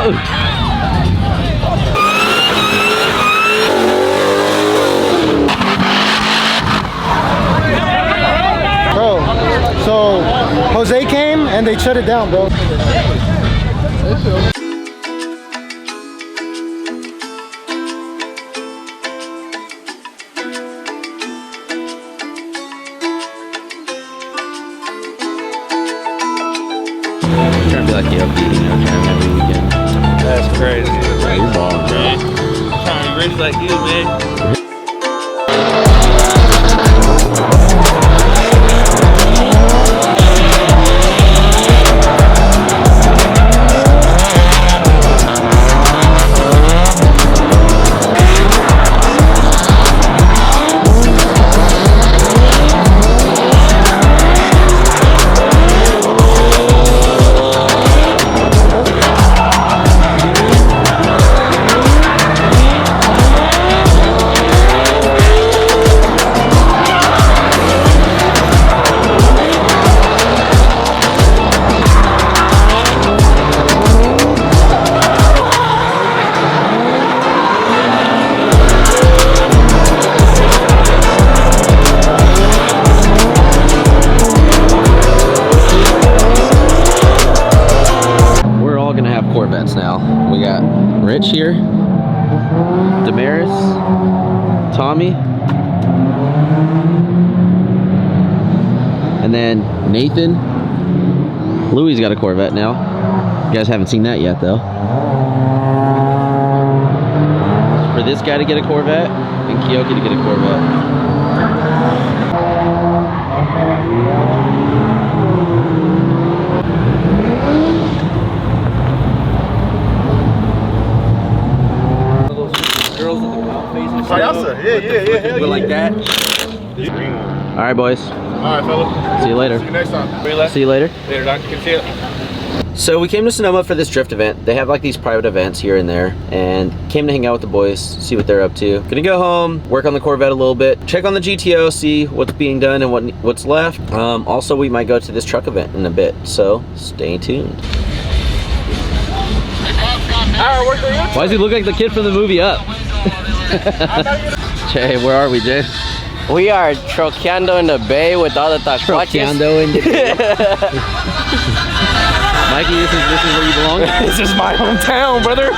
Bro, so Jose came and they shut it down, bro. Trying to be like the OP, you know, trying every weekend. That's crazy. Right, you're balling, man. Trying to be rich like you, man. Corvettes now. We got Rich here, Damaris, Tommy, and then Nathan. Louis got a Corvette now. You guys haven't seen that yet though. For this guy to get a Corvette and Kiyoki to get a Corvette. Yeah. Go like that. All right, boys. All right, fella. See you later. See you next time. See you later. Later, Doc. Good to see you. So we came to Sonoma for this drift event. They have like these private events here and there, and came to hang out with the boys, see what they're up to. Gonna go home, work on the Corvette a little bit, check on the GTO, see what's being done and what's left. Also, we might go to this truck event in a bit, so stay tuned. Why does he look like the kid from the movie Up? Jay, where are we, Jay? We are troqueando in the bay with all the tacuaches. Troqueando in the bay. Mikey, this is where you belong? This is my hometown, brother.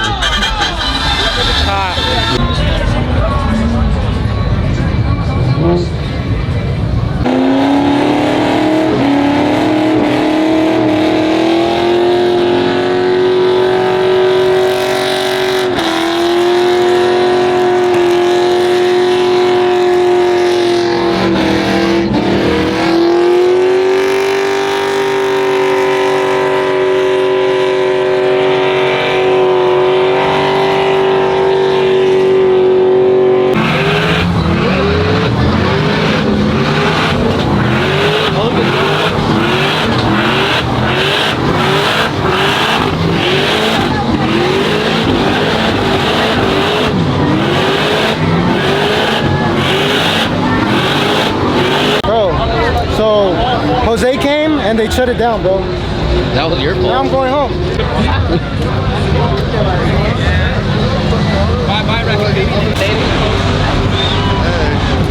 Jose came and they shut it down, bro. That was your fault. Now I'm going home.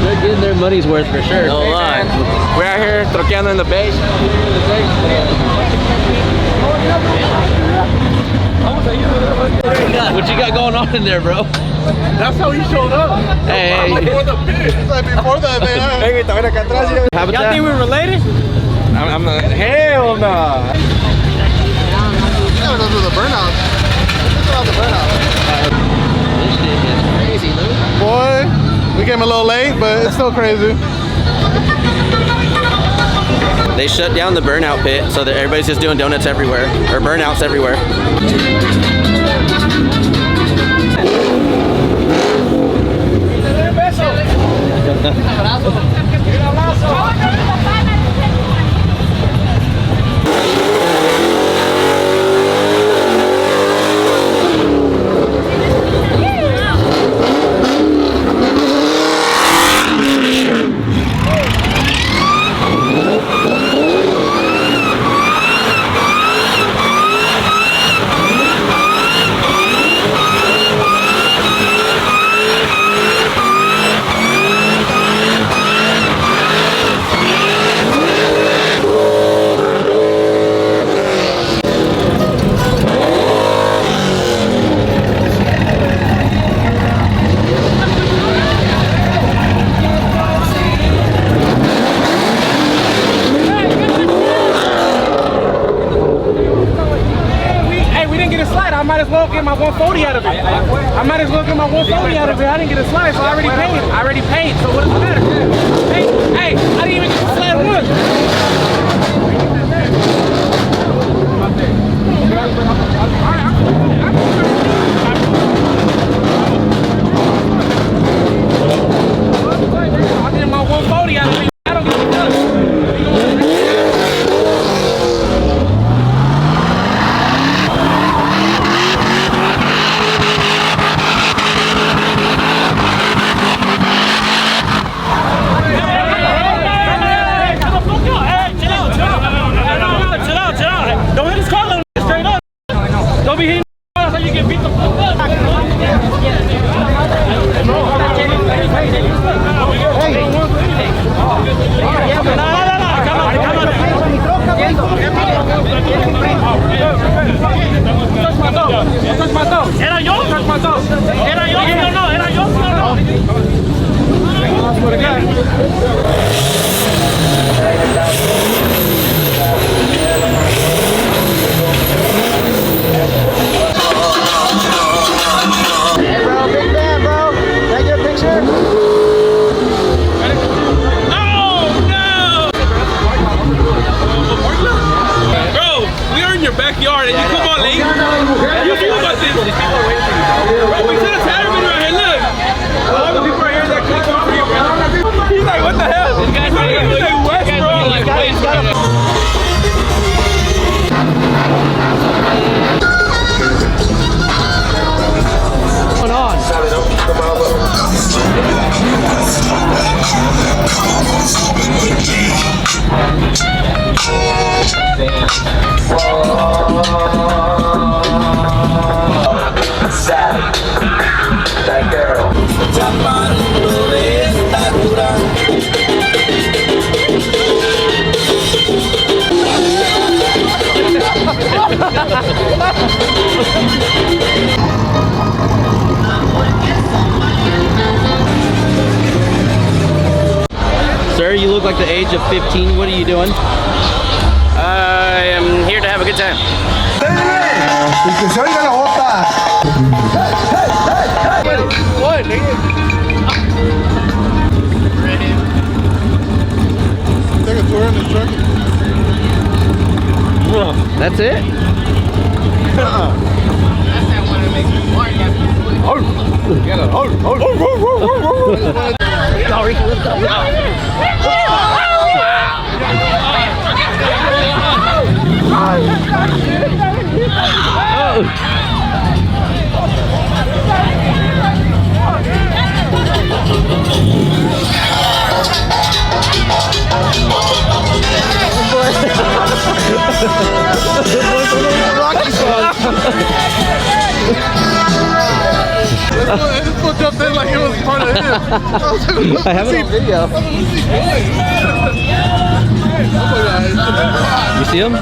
They're getting their money's worth for sure. No lie. We're out here troqueando in the bay. What you got going on in there, bro? That's how he showed up. Hey. Before the pit. Before that, man. Y'all think we're related? I'm not. Hell no. Yeah, those are the burnouts. Those are the burnouts. This shit is crazy, Lou. Boy, we came a little late, but it's still crazy. They shut down the burnout pit, so that everybody's just doing donuts everywhere, or burnouts everywhere. get a slide. I might as well get my 140 out of it. I might as well get my 140 out of it. I didn't get a slide, so I already paid. I already paid, so what does it matter? Hey, I didn't even get the slide once. I did my 140 out of it. I don't get it done. Don't be hitting so you get beat the fuck up. Era yo, era yo, sí o no, era yo, sí o no. Hey, bro, big fan, bro. Can I get a picture? Your backyard and you come on late. You knew about this. Bro, we should have had everybody right here. Look. All the people right here that click on for you, bro. He's like, what the hell? This guy's like West, bro. He's got going on. That girl. Sir, you look like the age of 15. What are you doing? I am here to have a good time. Y que se oiga la bota. What, nigga? Take a tour in the truck. That's it? Rocky song. This fool jumped in like it was part of him. I have it on video. You see him?